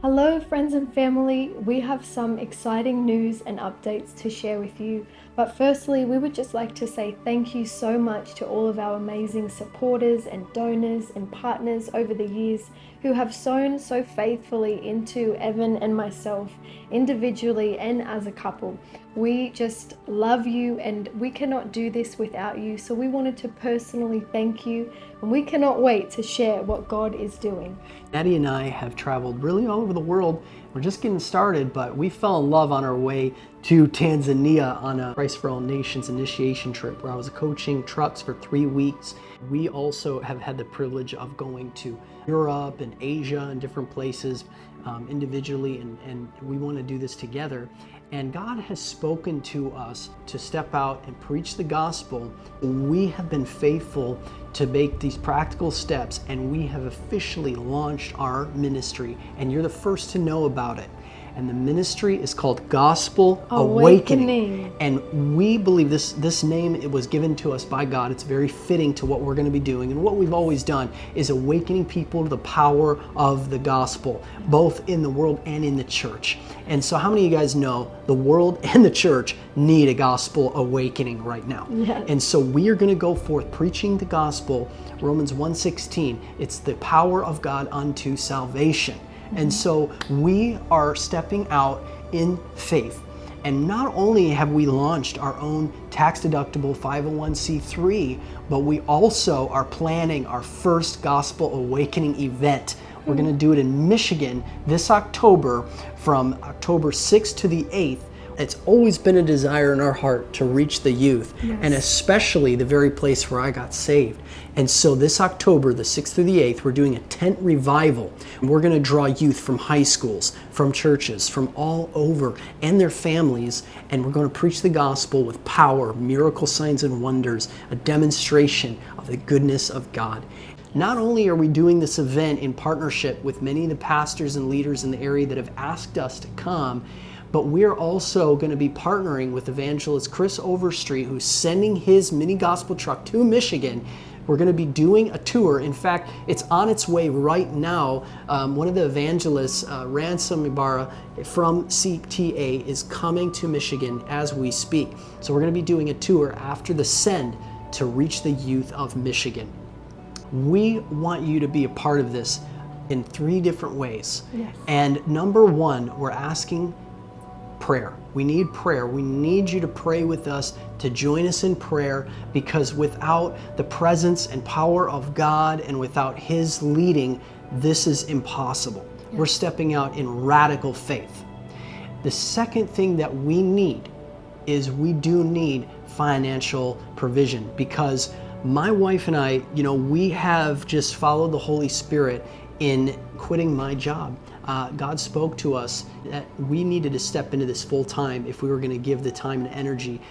Hello, friends and family. We have some exciting news and updates to share with you. But firstly, we would just like to say thank you so much to all of our amazing supporters and donors and partners over the years who have sown so faithfully into Evan and myself, individually and as a couple. We just love you and we cannot do this without you. So we wanted to personally thank you, and we cannot wait to share what God is doing. Maddie and I have traveled really all over the world. We're just getting started, but we fell in love on our way to Tanzania on a Christ for All Nations initiation trip where I was coaching trucks for 3 weeks. We also have had the privilege of going to Europe and Asia and different places individually, and we want to do this together. And God has spoken to us to step out and preach the gospel. We have been faithful to make these practical steps, and we have officially launched our ministry, and you're the first to know about it. And the ministry is called Gospel Awakening. And we believe this name, it was given to us by God. It's very fitting to what we're going to be doing. And what we've always done is awakening people to the power of the gospel, both in the world and in the church. And so how many of you guys know the world and the church need a gospel awakening right now? Yes. And so we are going to go forth preaching the gospel. Romans 1:16, it's the power of God unto salvation. And so we are stepping out in faith. And not only have we launched our own tax-deductible 501c3, but we also are planning our first Gospel Awakening event. We're going to do it in Michigan this October, from October 6th to the 8th. It's always been a desire in our heart to reach the youth, and especially the very place where I got saved. And so this October, the 6th through the 8th, we're doing a tent revival. We're going to draw youth from high schools, from churches, from all over, and their families, and we're going to preach the gospel with power, miracle signs and wonders, a demonstration of the goodness of God. Not only are we doing this event in partnership with many of the pastors and leaders in the area that have asked us to come, but we're also going to be partnering with evangelist Chris Overstreet, who's sending his mini gospel truck to Michigan. We're going to be doing a tour. In fact, it's on its way right now. One of the evangelists, Ransom Ibarra from CTA, is coming to Michigan as we speak. So we're going to be doing a tour after the send to reach the youth of Michigan. We want you to be a part of this in 3 different ways. Yes. And number 1, we're asking prayer. We need prayer. We need you to pray with us, to join us in prayer, because without the presence and power of God and without His leading, this is impossible. Yes. We're stepping out in radical faith. The second thing that we need is we do need financial provision, because my wife and I, we have just followed the Holy Spirit in quitting my job. God spoke to us that we needed to step into this full time if we were going to give the time and energy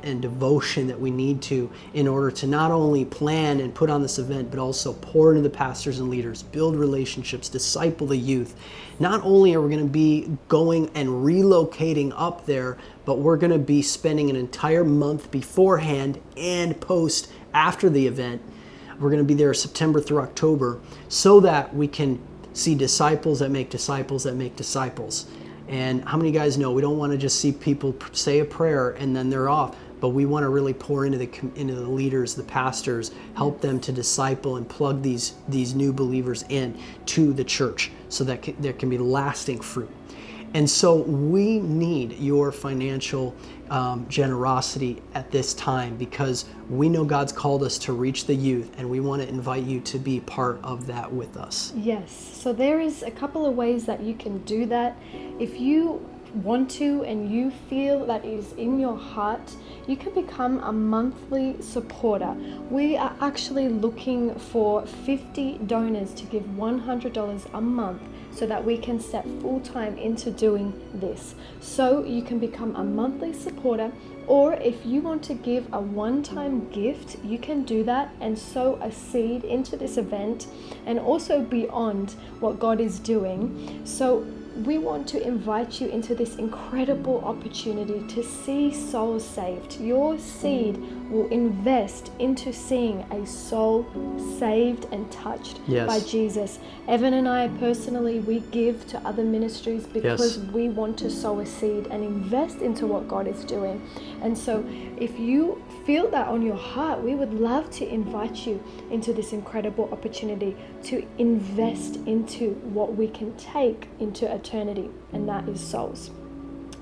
and devotion that we need to in order to not only plan and put on this event, but also pour into the pastors and leaders, build relationships, disciple the youth. Not only are we going to be going and relocating up there, but we're going to be spending an entire month beforehand and post after the event. We're going to be there September through October so that we can see disciples that make disciples that make disciples. And how many guys know we don't want to just see people say a prayer and then they're off, but we want to really pour into the leaders, the pastors, help them to disciple and plug these new believers in to the church so that there can be lasting fruit. And so we need your financial generosity at this time, because we know God's called us to reach the youth, and we want to invite you to be part of that with us. Yes, so there is a couple of ways that you can do that. If you want to and you feel that is in your heart, you can become a monthly supporter. We are actually looking for 50 donors to give $100 a month so that we can step full-time into doing this. So you can become a monthly supporter, or if you want to give a one-time gift, you can do that and sow a seed into this event and also beyond what God is doing. So we want to invite you into this incredible opportunity to see souls saved. Your seed will invest into seeing a soul saved and touched by Jesus. Evan and I personally, we give to other ministries because we want to sow a seed and invest into what God is doing. And so if you feel that on your heart, we would love to invite you into this incredible opportunity to invest into what we can take into eternity, and that is souls.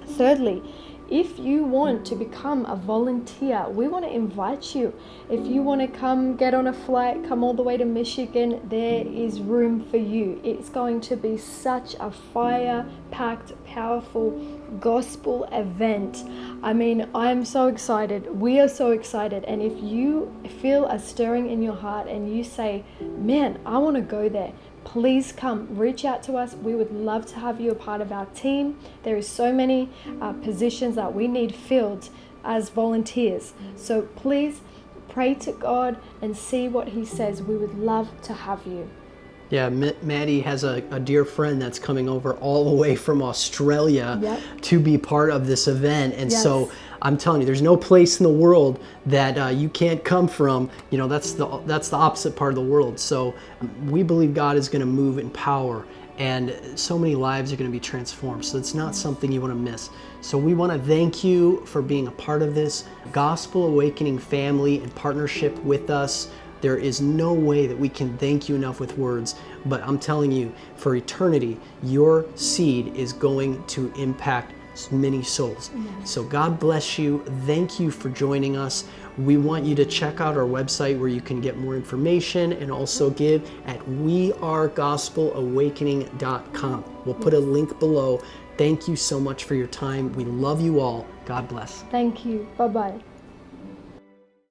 Thirdly, if you want to become a volunteer, we want to invite you. If you want to come get on a flight, come all the way to Michigan, there is room for you. It's going to be such a fire-packed, powerful gospel event. I mean, I'm so excited. We are so excited. And if you feel a stirring in your heart and you say, man, I want to go there, please come, reach out to us. We would love to have you a part of our team. There is so many positions that we need filled as volunteers. So please pray to God and see what He says. We would love to have you. Yeah, Maddie has a dear friend that's coming over all the way from Australia to be part of this event. And so I'm telling you, there's no place in the world that you can't come from. You know, that's the opposite part of the world. So we believe God is going to move in power, and so many lives are going to be transformed. So it's not something you want to miss. So we want to thank you for being a part of this Gospel Awakening family and partnership with us. There is no way that we can thank you enough with words, but I'm telling you, for eternity, your seed is going to impact many souls. So God bless you. Thank you for joining us. We want you to check out our website where you can get more information and also give at wearegospelowakening.com. We'll put a link below. Thank you so much for your time. We love you all. God bless. Thank you. Bye-bye.